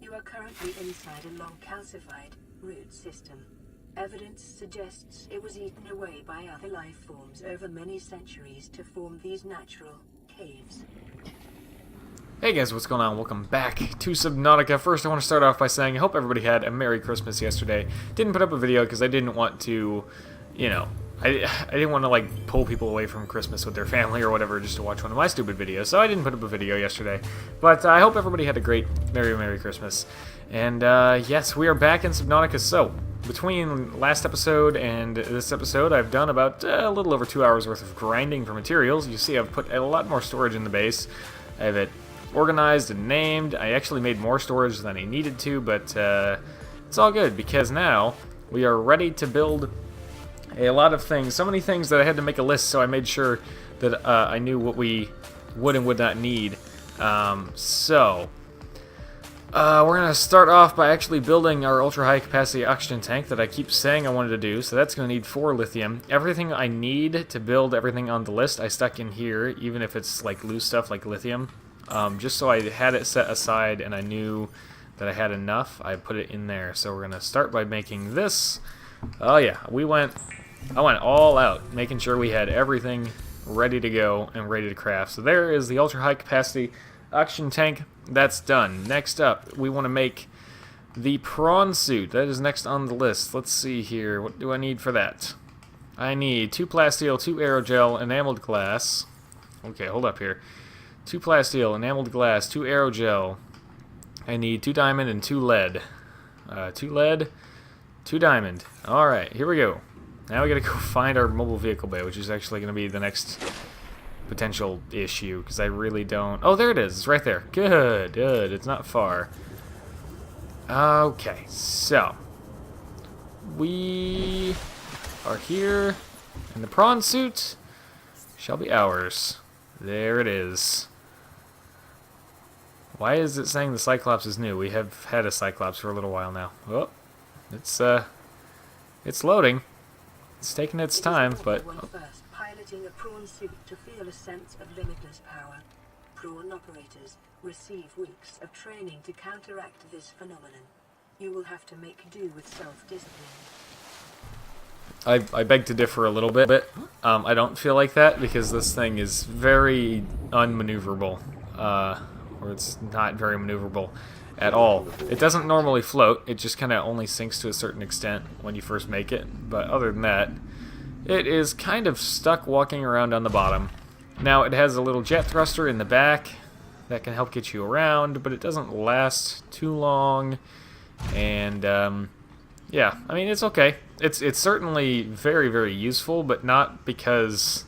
You are currently inside a long calcified root system. Evidence suggests it was eaten away by other life forms over many centuries to form these natural caves. Hey guys, what's going on? Welcome back to Subnautica. First, I want to start off by saying I hope everybody had a Merry Christmas yesterday. Didn't put up a video because I didn't want to, I didn't want to like pull people away from Christmas with their family or whatever just to watch one of my stupid videos. So I didn't put up a video yesterday. But I hope everybody had a great Merry Christmas. And yes, we are back in Subnautica. So between last episode and this episode, I've done about a little over 2 hours worth of grinding for materials. You see, I've put a lot more storage in the base. I have it organized and named. I actually made more storage than I needed to, but it's all good because now we are ready to build a lot of things. So many things that I had to make a list, so I made sure that I knew what we would and would not need. We're going to start off by actually building our ultra-high capacity oxygen tank that I keep saying I wanted to do. So that's going to need 4 lithium. Everything I need to build everything on the list I stuck in here, even if it's like loose stuff like lithium. Just so I had it set aside and I knew that I had enough, I put it in there. So we're going to start by making this. Oh yeah, I went all out, making sure we had everything ready to go and ready to craft. So there is the ultra-high capacity oxygen tank. That's done. Next up, we want to make the prawn suit. That is next on the list. Let's see here. What do I need for that? I need 2 plasteel, 2 aerogel, enameled glass. Okay, hold up here. 2 plasteel, enameled glass, 2 aerogel. I need 2 diamond and 2 lead. 2 lead, 2 diamond. Alright, here we go. Now we gotta go find our mobile vehicle bay, which is actually gonna be the next potential issue, because I really don't... Oh, there it is. It's right there. Good, good. It's not far. Okay, so we are here, and the prawn suit shall be ours. There it is. Why is it saying the Cyclops is new? We have had a Cyclops for a little while now. Oh, it's loading. It's taking its time, but... Piloting a prawn suit to feel a sense of limitless power. Prawn operators receive weeks of training to counteract this phenomenon. You will have to make do with self-discipline. I beg to differ a little bit. I don't feel like that because this thing is very unmaneuverable. Or it's not very maneuverable at all. It doesn't normally float. It just kind of only sinks to a certain extent when you first make it. But other than that, it is kind of stuck walking around on the bottom. Now it has a little jet thruster in the back that can help get you around, but it doesn't last too long. And yeah, I mean, it's okay. It's certainly very useful, but not because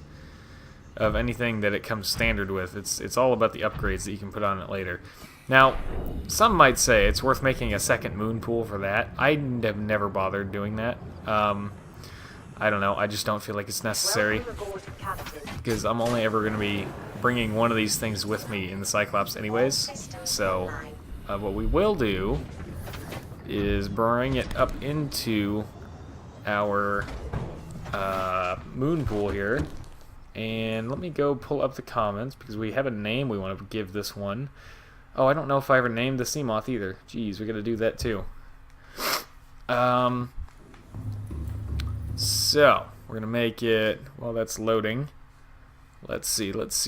of anything that it comes standard with. It's all about the upgrades that you can put on it later. Now, some might say it's worth making a second moon pool for that. I have never bothered doing that. I don't know, I just don't feel like it's necessary, because I'm only ever going to be bringing one of these things with me in the Cyclops anyways. So what we will do is bring it up into our moon pool here. And let me go pull up the comments, because we have a name we want to give this one. Oh, I don't know if I ever named the Seamoth either. Jeez, we gotta do that too. So, we're gonna make it, well, that's loading. Let's see. Let's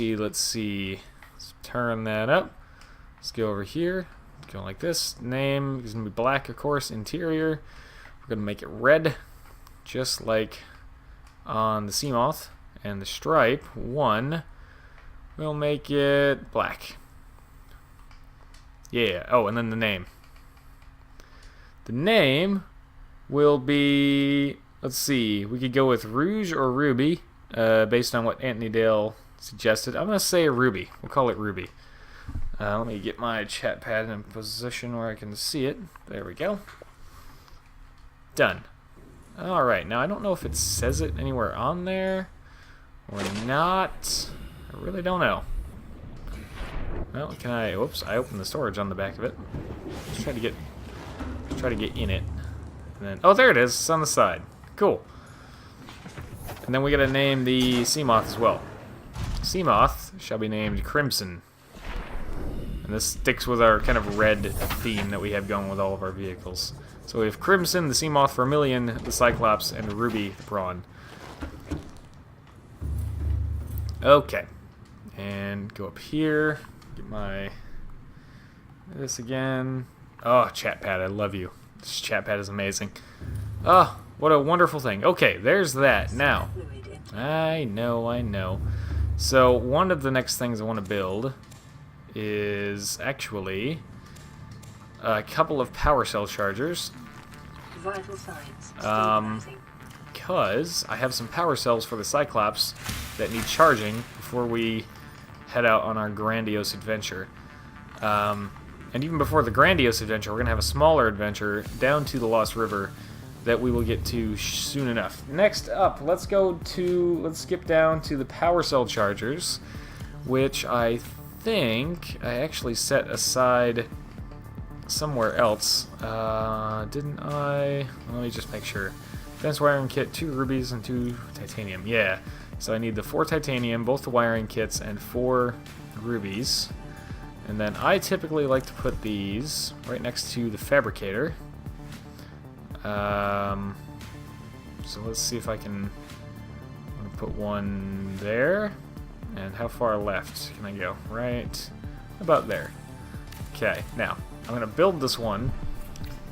turn that up. Let's go over here. Go like this. Name is gonna be black, of course. Interior, we're gonna make it red, just like on the Seamoth. And the stripe, 1, we'll make it black. Yeah, oh, and then the name. The name will be, let's see, we could go with Rouge or Ruby, based on what Anthony Dale suggested. I'm going to say Ruby. We'll call it Ruby. Let me get my chat pad in a position where I can see it. There we go. Done. Alright, now I don't know if it says it anywhere on there or not. I really don't know. Well, can I... Whoops! I opened the storage on the back of it. Let's try to get in it. And then, oh, there it is. It's on the side. Cool. And then we gotta name the Seamoth as well. Seamoth shall be named Crimson. And this sticks with our kind of red theme that we have going with all of our vehicles. So we have Crimson, the Seamoth, Vermilion, the Cyclops, and Ruby, the Prawn. Okay. And go up here. Get my... this again. Oh, chat pad, I love you. This chat pad is amazing. Oh, what a wonderful thing. Okay, there's that. Now, I know. So, one of the next things I want to build is actually a couple of power cell chargers. Vital signs. Because I have some power cells for the Cyclops that need charging before we head out on our grandiose adventure. And even before the grandiose adventure, we're going to have a smaller adventure down to the Lost River that we will get to soon enough. Next up, let's skip down to the power cell chargers, which I think I actually set aside somewhere else. Didn't I? Let me just make sure. Advanced wiring kit, 2 rubies and 2 titanium. Yeah. So I need the 4 titanium, both the wiring kits, and 4 rubies. And then I typically like to put these right next to the fabricator. So let's see if I can... I'm going to put one there. And how far left can I go? Right about there. Okay, now I'm going to build this one.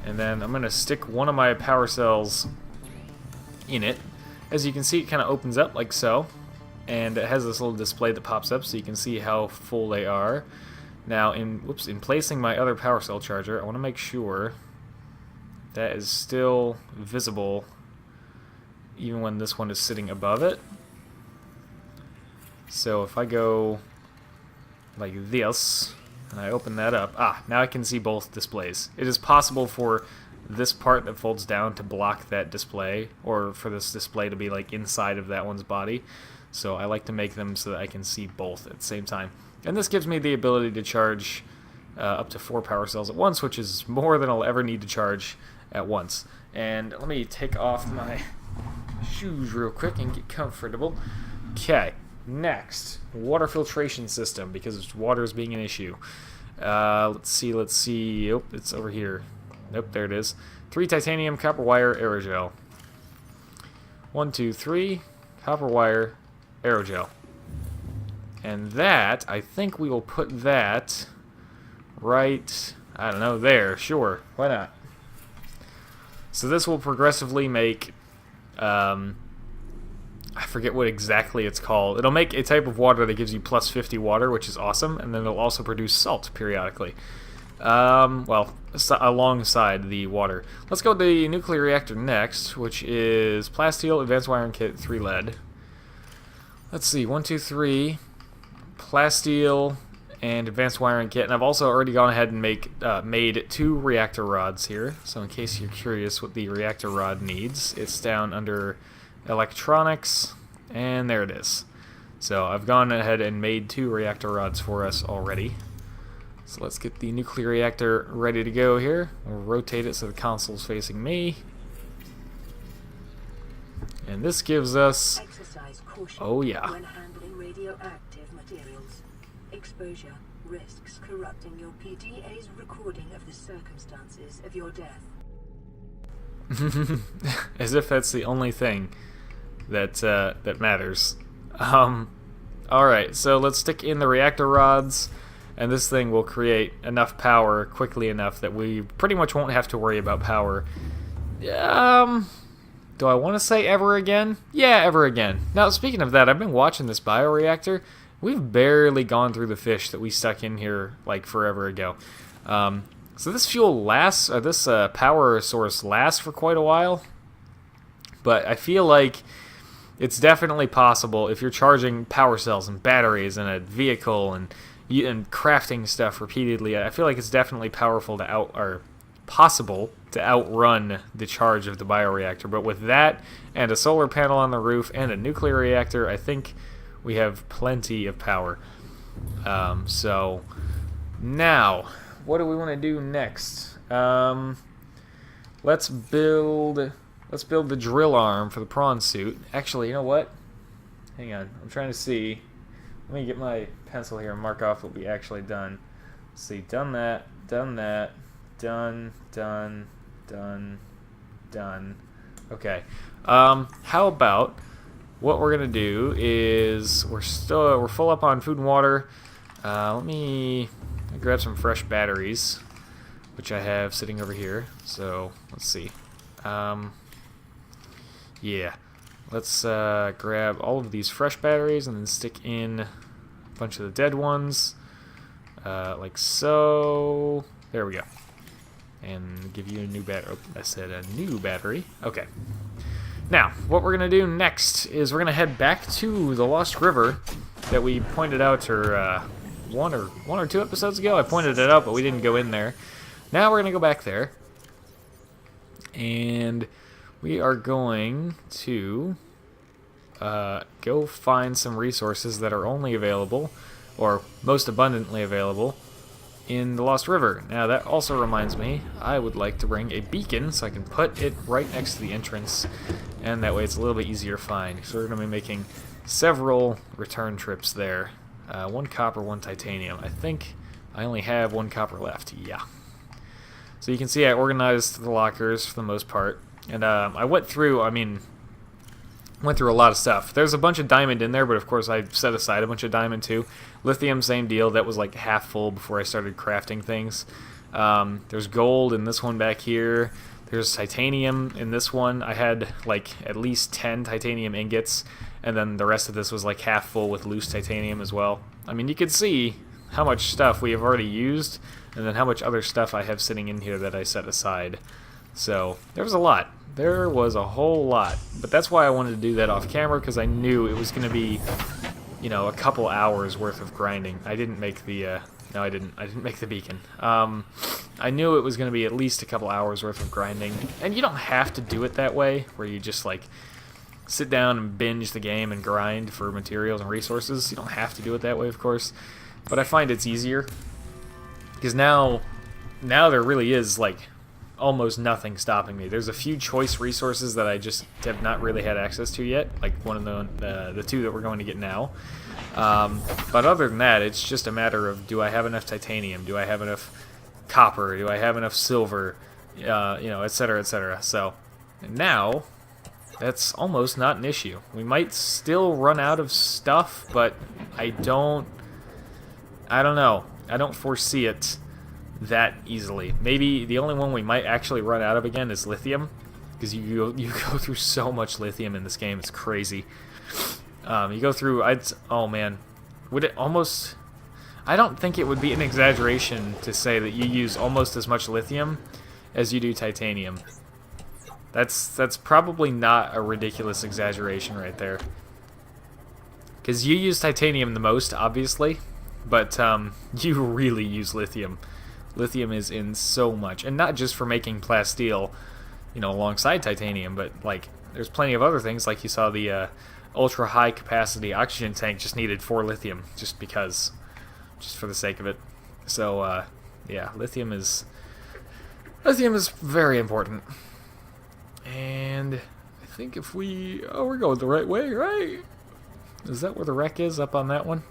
And then I'm going to stick one of my power cells in it. As you can see, it kind of opens up like so. And it has this little display that pops up so you can see how full they are. Now, in placing my other power cell charger, I want to make sure that is still visible even when this one is sitting above it. So if I go like this, and I open that up, now I can see both displays. It is possible for this part that folds down to block that display, or for this display to be like inside of that one's body. So I like to make them so that I can see both at the same time. And this gives me the ability to charge up to 4 power cells at once, which is more than I'll ever need to charge at once. And let me take off my shoes real quick and get comfortable. Okay, next, water filtration system, because water is being an issue. Let's see. Oh, it's over here. Nope, there it is. 3 titanium, copper wire, aerogel. 1, 2, 3, copper wire, aerogel. And that, I think we will put that right, I don't know, there. Sure, why not? So this will progressively make, I forget what exactly it's called. It'll make a type of water that gives you plus 50 water, which is awesome, and then it'll also produce salt periodically. Well, alongside the water. Let's go to the nuclear reactor next, which is plasteel, advanced wiring kit, 3 lead. Let's see, 1, 2, 3... plasteel and advanced wiring kit, and I've also already gone ahead and made 2 reactor rods here. So in case you're curious what the reactor rod needs, it's down under electronics, and there it is. So I've gone ahead and made 2 reactor rods for us already. So let's get the nuclear reactor ready to go here. We'll rotate it so the console's facing me. And this gives us... Exercise caution oh yeah. when handling radioactive materials. Exposure risks corrupting your PDA's recording of the circumstances of your death. As if that's the only thing that matters. Alright, so let's stick in the reactor rods, and this thing will create enough power quickly enough that we pretty much won't have to worry about power. Do I want to say ever again? Yeah, ever again. Now, speaking of that, I've been watching this bioreactor. We've barely gone through the fish that we stuck in here like forever ago. So this fuel lasts, or this power source lasts for quite a while. But I feel like it's definitely possible if you're charging power cells and batteries in a vehicle and crafting stuff repeatedly. I feel like it's definitely possible to outrun the charge of the bioreactor. But with that and a solar panel on the roof and a nuclear reactor, I think we have plenty of power. So now, what do we want to do next? Let's build the drill arm for the prawn suit. Actually, you know what? Hang on, I'm trying to see. Let me get my pencil here and mark off what we actually done. Let's see, done that, done, done. Okay. How about what we're gonna do is we're full up on food and water. Let me grab some fresh batteries, which I have sitting over here. So let's see. Yeah, let's grab all of these fresh batteries and then stick in a bunch of the dead ones, like so. There we go. And give you a new battery. Oh, I said a new battery. Okay. Now, what we're going to do next is we're going to head back to the Lost River that we pointed out, or one or two episodes ago. I pointed it out, but we didn't go in there. Now we're going to go back there. And we are going to go find some resources that are only available, or most abundantly available, in the Lost River. Now that also reminds me, I would like to bring a beacon so I can put it right next to the entrance, and that way it's a little bit easier to find. So we're going to be making several return trips there. 1 copper, 1 titanium. I think I only have 1 copper left. Yeah. So you can see I organized the lockers for the most part, and I went through a lot of stuff. There's a bunch of diamond in there, but of course I set aside a bunch of diamond too. Lithium, same deal. That was like half full before I started crafting things. There's gold in this one back here. There's titanium in this one. I had like at least 10 titanium ingots, and then the rest of this was like half full with loose titanium as well. I mean, you could see how much stuff we have already used, and then how much other stuff I have sitting in here that I set aside. So there was a lot. There was a whole lot. But that's why I wanted to do that off camera, because I knew it was going to be, you know, a couple hours worth of grinding. I didn't make the, no, I didn't make the beacon. I knew it was going to be at least a couple hours worth of grinding. And you don't have to do it that way, where you just, like, sit down and binge the game and grind for materials and resources. You don't have to do it that way, of course. But I find it's easier, because now there really is, like, almost nothing stopping me. There's a few choice resources that I just have not really had access to yet, like one of the two that we're going to get now. But other than that, it's just a matter of, do I have enough titanium? Do I have enough copper? Do I have enough silver? You know, etc., etc. So now that's almost not an issue. We might still run out of stuff, but I don't know. I don't foresee it that easily. Maybe the only one we might actually run out of again is lithium, because you go through so much lithium in this game. It's crazy. You go through, oh man, would it almost, I don't think it would be an exaggeration to say that you use almost as much lithium as you do titanium. That's probably not a ridiculous exaggeration right there, because you use titanium the most, obviously, but you really use lithium. Lithium is in so much, and not just for making plasteel, you know, alongside titanium, but like there's plenty of other things. Like you saw the ultra high capacity oxygen tank just needed 4 lithium, just for the sake of it. So yeah, lithium is very important. And I think if we're going the right way, right? Is that where the wreck is, up on that one?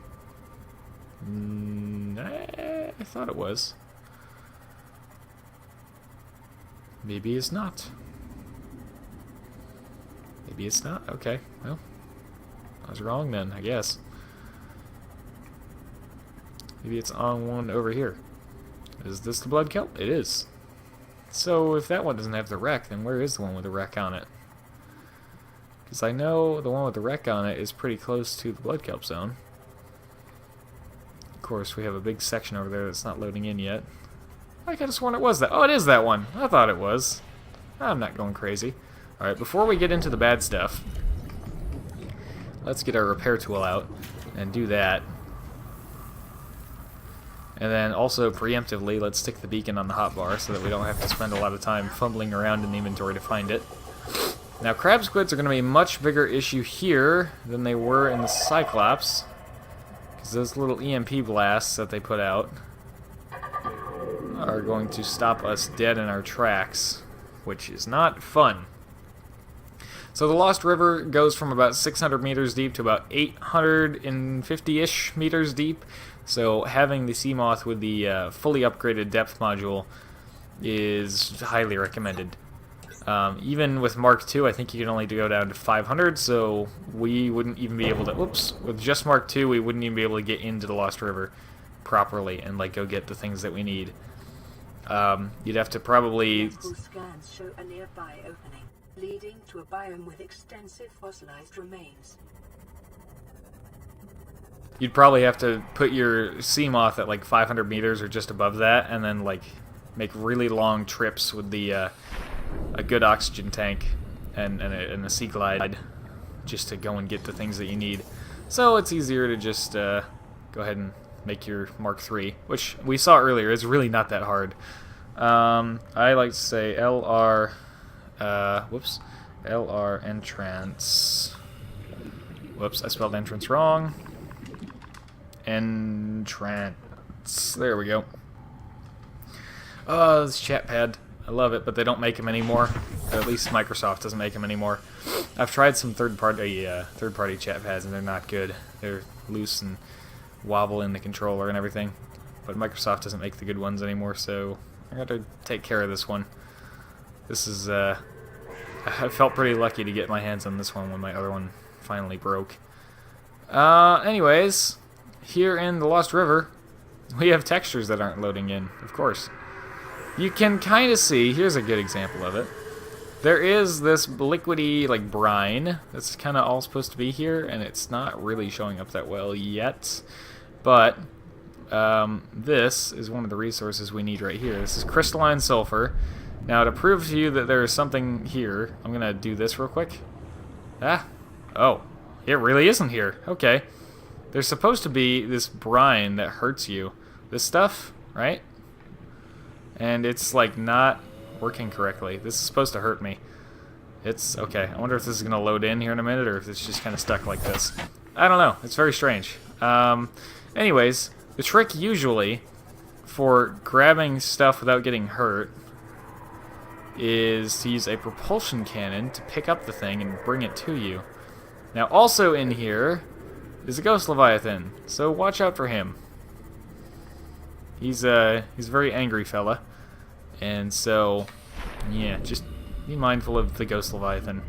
I thought it was. Maybe it's not. Maybe it's not. Okay, well, I was wrong then, I guess. Maybe it's on one over here. Is this the blood kelp? It is. So if that one doesn't have the wreck, then where is the one with the wreck on it? Because I know the one with the wreck on it is pretty close to the blood kelp zone. Of course, we have a big section over there that's not loading in yet. I could have sworn it was that. Oh, it is that one. I thought it was. I'm not going crazy. Alright, before we get into the bad stuff, let's get our repair tool out and do that. And then also, preemptively, let's stick the beacon on the hotbar so that we don't have to spend a lot of time fumbling around in the inventory to find it. Now, crab squids are going to be a much bigger issue here than they were in the Cyclops, because those little EMP blasts that they put out are going to stop us dead in our tracks, which is not fun. So the Lost River goes from about 600 meters deep to about 850-ish meters deep. So having the Seamoth with the fully upgraded depth module is highly recommended. Even with Mark II, I think you can only go down to 500, so we wouldn't even be able to... Whoops. With just Mark II, we wouldn't even be able to get into the Lost River properly and like go get the things that we need. You'd have to probably... Multiple scans show a nearby opening, leading to a biome with extensive fossilized remains. You'd probably have to put your Seamoth at like 500 meters or just above that, and then like make really long trips with the a good oxygen tank and a sea glide just to go and get the things that you need. So it's easier to just go ahead and make your Mark III, which we saw earlier is really not that hard. I like to say LR entrance. Whoops, I spelled entrance wrong. Entrance. There we go. Oh, this chat pad. I love it, but they don't make them anymore. Or at least Microsoft doesn't make them anymore. I've tried some third-party chat pads, and they're not good. They're loose and wobble in the controller and everything. But Microsoft doesn't make the good ones anymore, so I got to take care of this one. This is, I felt pretty lucky to get my hands on this one when my other one finally broke. Anyways, here in the Lost River, we have textures that aren't loading in, of course. You can kind of see, here's a good example of it. There is this liquidy, like, brine that's kind of all supposed to be here, and it's not really showing up that well yet. But this is one of the resources we need right here. This is crystalline sulfur. Now, to prove to you that there is something here, I'm going to do this real quick. Oh, it really isn't here. Okay. There's supposed to be this brine that hurts you. This stuff, right? And it's, like, not working correctly. This is supposed to hurt me. It's okay. I wonder if this is going to load in here in a minute, or if it's just kind of stuck like this. I don't know. It's very strange. Anyways, the trick usually for grabbing stuff without getting hurt is to use a propulsion cannon to pick up the thing and bring it to you. Now, also in here is a ghost leviathan, so watch out for him. He's a very angry fella, and so yeah, just be mindful of the ghost leviathan.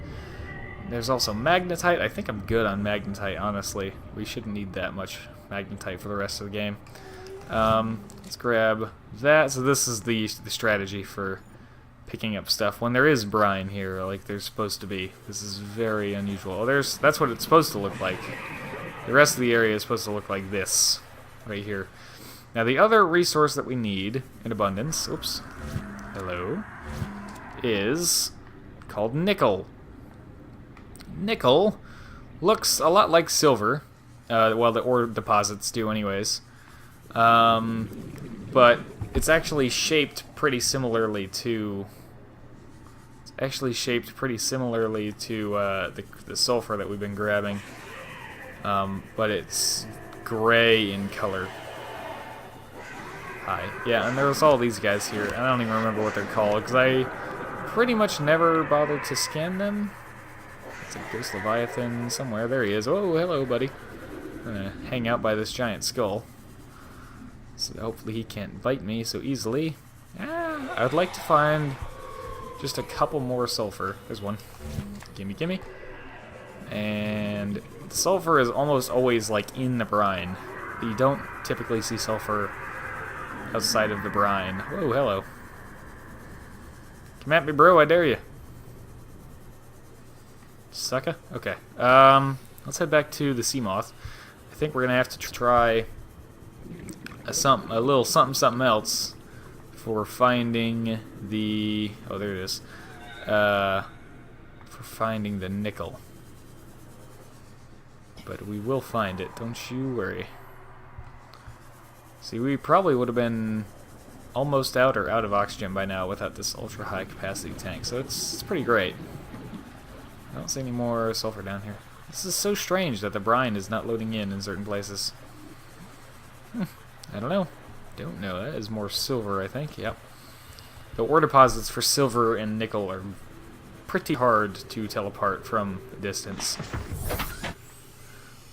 There's also magnetite. I think I'm good on magnetite, honestly. We shouldn't need that much magnetite for the rest of the game. Let's grab that. So this is the strategy for picking up stuff when there is brine here, like there's supposed to be. This is very unusual. Oh, that's what it's supposed to look like. The rest of the area is supposed to look like this, right here. Now the other resource that we need in abundance, oops, hello, is called nickel. Nickel looks a lot like silver, well, the ore deposits do anyways, but it's actually shaped pretty similarly to the sulfur that we've been grabbing, but it's gray in color. Hi. Yeah, and there's all these guys here. I don't even remember what they're called, because I pretty much never bothered to scan them. It's a ghost leviathan somewhere. There he is. Oh, hello, buddy. I'm gonna hang out by this giant skull, so hopefully he can't bite me so easily. I'd like to find just a couple more sulfur. There's one. Gimme, gimme. And the sulfur is almost always, like, in the brine. You don't typically see sulfur outside of the brine. Whoa, hello. Come at me, bro, I dare you. Sucker? Okay. Let's head back to the Seamoth. I think we're gonna have to try a little something else for finding the... Oh, there it is. For finding the nickel. But we will find it, don't you worry. See, we probably would have been almost out or out of oxygen by now without this ultra-high capacity tank, so it's pretty great. I don't see any more sulfur down here. This is so strange that the brine is not loading in certain places. I don't know. Don't know. That is more silver, I think. Yep. The ore deposits for silver and nickel are pretty hard to tell apart from a distance.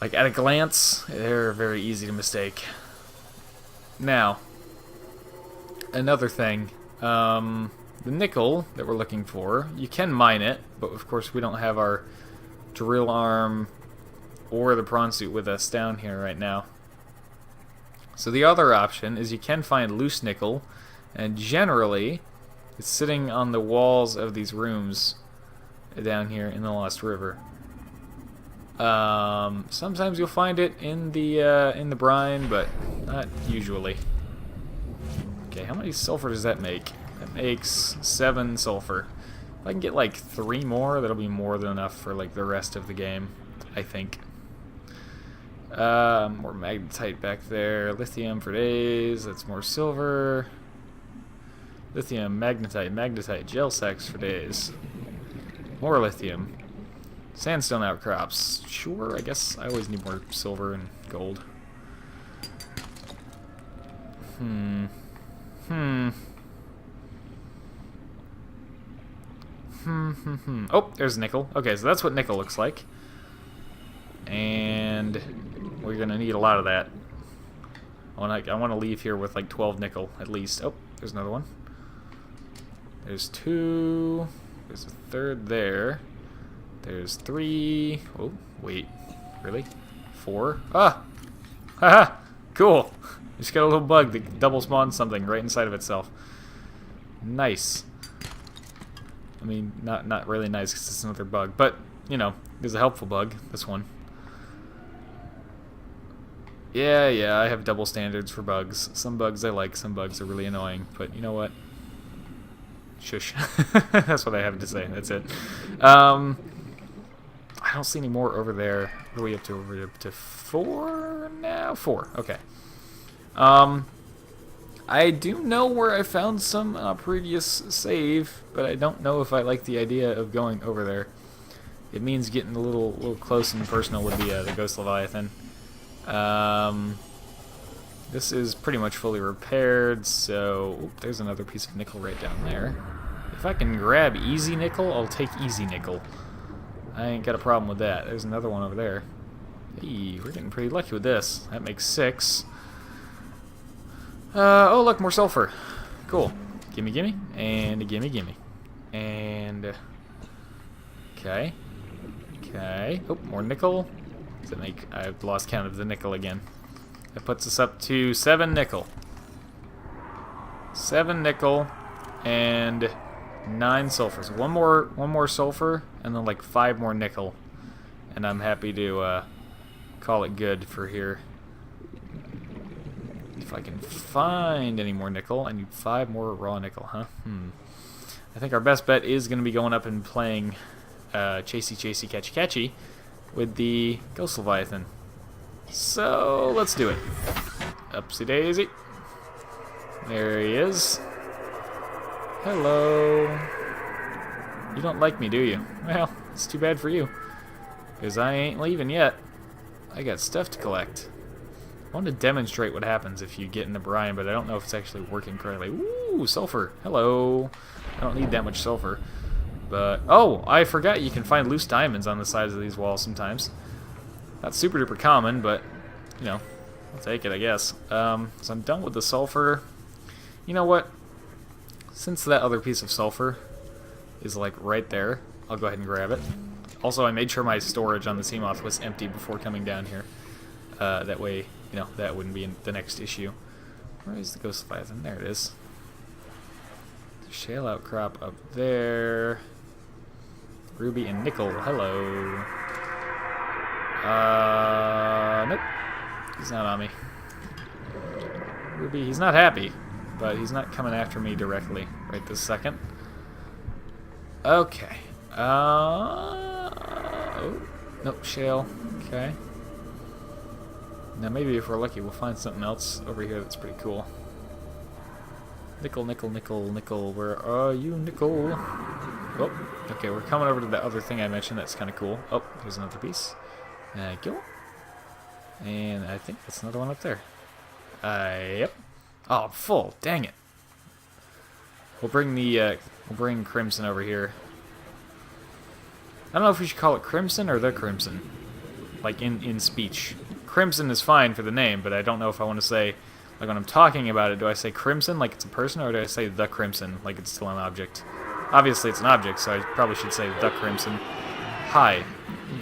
Like, at a glance, they're very easy to mistake. Now, another thing. The nickel that we're looking for, you can mine it, but of course we don't have our drill arm or the prawn suit with us down here right now. So the other option is you can find loose nickel, and generally it's sitting on the walls of these rooms down here in the Lost River. Sometimes you'll find it in the brine, but not usually. Okay, how many sulfur does that make? That makes 7 sulfur. If I can get like 3 more, that'll be more than enough for like the rest of the game, I think. More magnetite back there. Lithium for days. That's more silver. Lithium, magnetite, gel sacks for days. More lithium. Sandstone outcrops. Sure, I guess I always need more silver and gold. Oh, there's nickel. Okay, so that's what nickel looks like. And we're gonna need a lot of that. I want to leave here with like 12 nickel at least. Oh, there's another one. There's 2. There's a third there. There's 3. Oh, wait. Really? 4? Ah! Haha! Cool! Just got a little bug that double spawned something right inside of itself. Nice. I mean, not really nice because it's another bug, but, you know, it's a helpful bug, this one. Yeah, I have double standards for bugs. Some bugs I like, some bugs are really annoying, but you know what? Shush. That's what I have to say, that's it. I don't see any more over there. What are we up to? We're up to 4 now? 4, okay. I do know where I found some previous save, but I don't know if I like the idea of going over there. It means getting a little close and personal with the Ghost Leviathan. This is pretty much fully repaired, so oop, there's another piece of nickel right down there. If I can grab easy nickel, I'll take easy nickel. I ain't got a problem with that. There's another one over there. Hey, we're getting pretty lucky with this. That makes 6. Oh, look, more sulfur. Cool. Gimme, and gimme. And okay. Oh, more nickel. Does that make? I've lost count of the nickel again. That puts us up to 7 nickel. 7 nickel and 9 sulfur. So one more sulfur, and then like 5 more nickel, and I'm happy to call it good for here. If I can find any more nickel, I need 5 more raw nickel, huh? I think our best bet is going to be going up and playing chasey, catchy with the Ghost Leviathan. So, let's do it. Upsy daisy. There he is. Hello. You don't like me, do you? Well, it's too bad for you. Because I ain't leaving yet. I got stuff to collect. I want to demonstrate what happens if you get in the brine, but I don't know if it's actually working correctly. Ooh, sulfur. Hello. I don't need that much sulfur. But, oh, I forgot you can find loose diamonds on the sides of these walls sometimes. Not super duper common, but, you know, I'll take it, I guess. So I'm done with the sulfur. You know what? Since that other piece of sulfur is, like, right there, I'll go ahead and grab it. Also, I made sure my storage on the Seamoth was empty before coming down here. That way, you know, that wouldn't be the next issue. Where is the Ghost Leviathan? There it is. The shale outcrop up there. Ruby and nickel. Hello. Nope. He's not on me. Ruby, he's not happy, but he's not coming after me directly right this second. Okay. Oh, nope, shale. Okay. Now maybe if we're lucky we'll find something else over here that's pretty cool. Nickel. Where are you, nickel? Oh, okay, we're coming over to the other thing I mentioned that's kind of cool. Oh, here's another piece. Thank you. And I think that's another one up there. Yep. Oh, full. Dang it. We'll bring Crimson over here. I don't know if we should call it Crimson or the Crimson. Like in speech. Crimson is fine for the name, but I don't know if I want to say, like when I'm talking about it, do I say Crimson like it's a person, or do I say the Crimson like it's still an object? Obviously it's an object, so I probably should say the Crimson. Hi.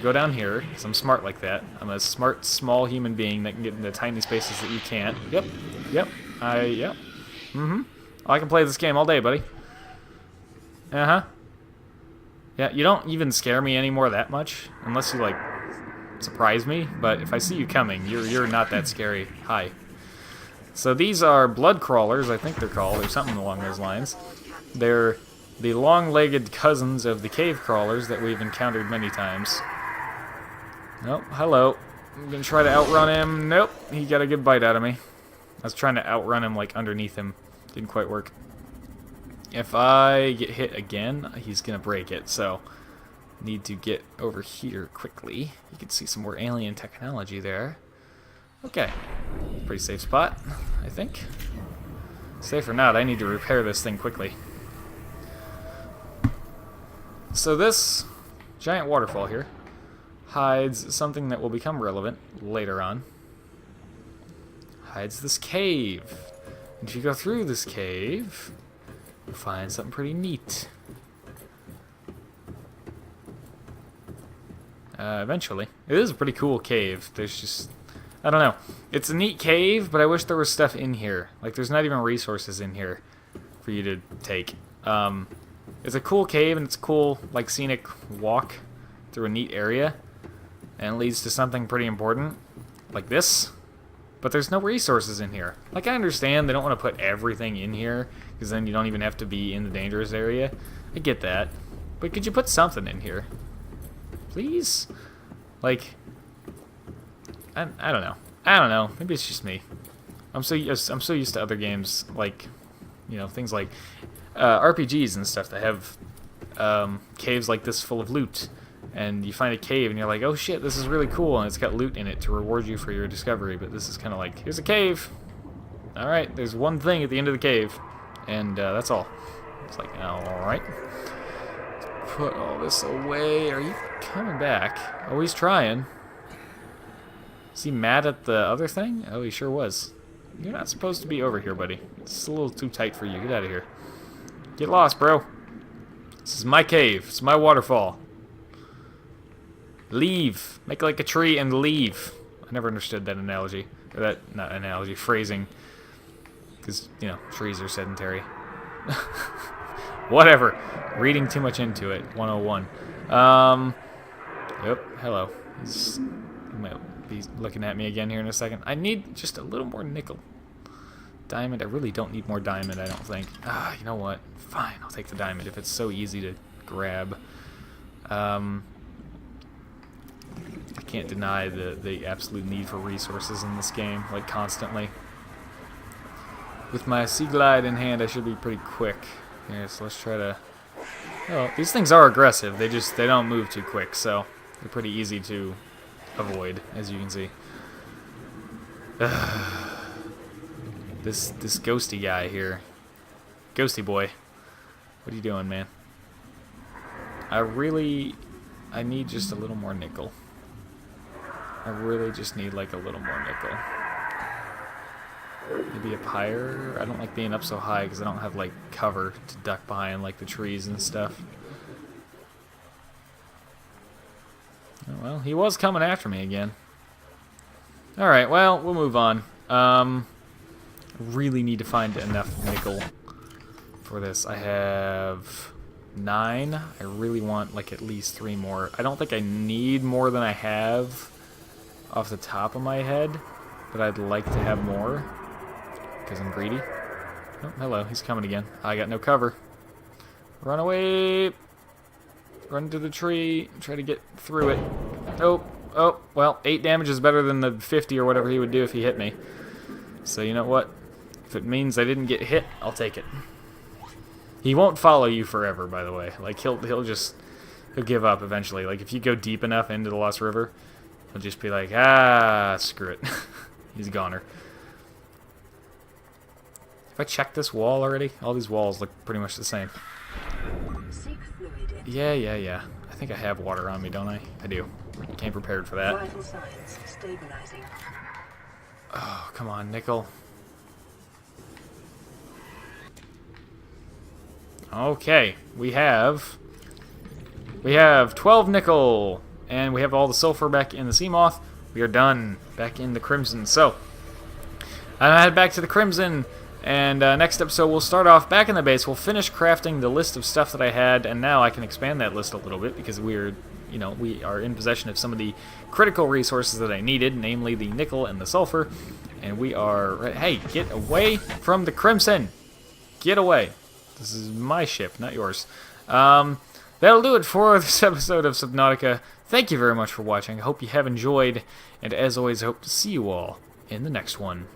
Go down here, because I'm smart like that. I'm a smart, small human being that can get into tiny spaces that you can't. Yep. Yep. Yep. Mm-hmm. Oh, I can play this game all day, buddy. Uh-huh. Yeah, you don't even scare me anymore that much, unless you, like, surprise me. But if I see you coming, you're not that scary. Hi. So these are blood crawlers, I think they're called, or something along those lines. They're the long-legged cousins of the cave crawlers that we've encountered many times. Oh, hello. I'm gonna try to outrun him. Nope, he got a good bite out of me. I was trying to outrun him, like, underneath him. Didn't quite work. If I get hit again, he's gonna break it, so need to get over here quickly. You can see some more alien technology there. Okay. Pretty safe spot, I think. Safe or not, I need to repair this thing quickly. So this giant waterfall here hides something that will become relevant later on. Hides this cave. And if you go through this cave, you'll find something pretty neat. Eventually. It is a pretty cool cave. There's just... I don't know. It's a neat cave, but I wish there was stuff in here. Like, there's not even resources in here for you to take. It's a cool cave, and it's a cool, like, scenic walk through a neat area. And it leads to something pretty important, like this. But there's no resources in here. Like, I understand they don't want to put everything in here, because then you don't even have to be in the dangerous area. I get that. But could you put something in here? Please? Like, I don't know. I don't know. Maybe it's just me. I'm so used to other games, like, you know, things like RPGs and stuff that have caves like this full of loot. And you find a cave and you're like, oh shit, this is really cool, and it's got loot in it to reward you for your discovery. But this is kind of like, here's a cave. Alright, there's one thing at the end of the cave. And that's all. It's like, alright. Put all this away. Are you coming back? Oh, he's trying. Is he mad at the other thing? Oh, he sure was. You're not supposed to be over here, buddy. It's a little too tight for you. Get out of here. Get lost, bro. This is my cave. It's my waterfall. Leave. Make like a tree and leave. I never understood that analogy. Or that, not analogy, phrasing. Because, you know, trees are sedentary. Whatever. Reading too much into it. 101. Yep. Hello. He might be looking at me again here in a second. I need just a little more nickel. Diamond. I really don't need more diamond, I don't think. Ah, you know what? Fine. I'll take the diamond if it's so easy to grab. I can't deny the absolute need for resources in this game, like constantly. With my Sea Glide in hand, I should be pretty quick. Here, so let's try to... Oh, these things are aggressive. They don't move too quick, so they're pretty easy to avoid, as you can see. This ghosty guy here. Ghosty boy. What are you doing, man? I need just a little more nickel. I really just need, like, a little more nickel. Maybe up higher? I don't like being up so high because I don't have, like, cover to duck behind, like, the trees and stuff. Oh, well, he was coming after me again. Alright, well, we'll move on. I really need to find enough nickel for this. I have 9. I really want, like, at least 3 more. I don't think I need more than I have off the top of my head, but I'd like to have more because I'm greedy. Oh, hello, he's coming again. I got no cover. Run away! Run to the tree. Try to get through it. Oh, well, 8 damage is better than the 50 or whatever he would do if he hit me. So you know what? If it means I didn't get hit, I'll take it. He won't follow you forever, by the way. Like, he'll give up eventually. Like, if you go deep enough into the Lost River, he'll just be like, ah, screw it. He's a goner. Have I checked this wall already? All these walls look pretty much the same. Seek fluid. Yeah. I think I have water on me, don't I? I do. Came prepared for that. Vital signs stabilizing. Oh, come on, nickel. Okay, we have 12 nickel, and we have all the sulfur back in the sea moth. We are done back in the crimson. So I head back to the crimson, and next episode we'll start off back in the base. We'll finish crafting the list of stuff that I had, and now I can expand that list a little bit because we are in possession of some of the critical resources that I needed, namely the nickel and the sulfur. And we are hey, get away from the crimson! Get away! This is my ship, not yours. That'll do it for this episode of Subnautica. Thank you very much for watching. I hope you have enjoyed, and as always, I hope to see you all in the next one.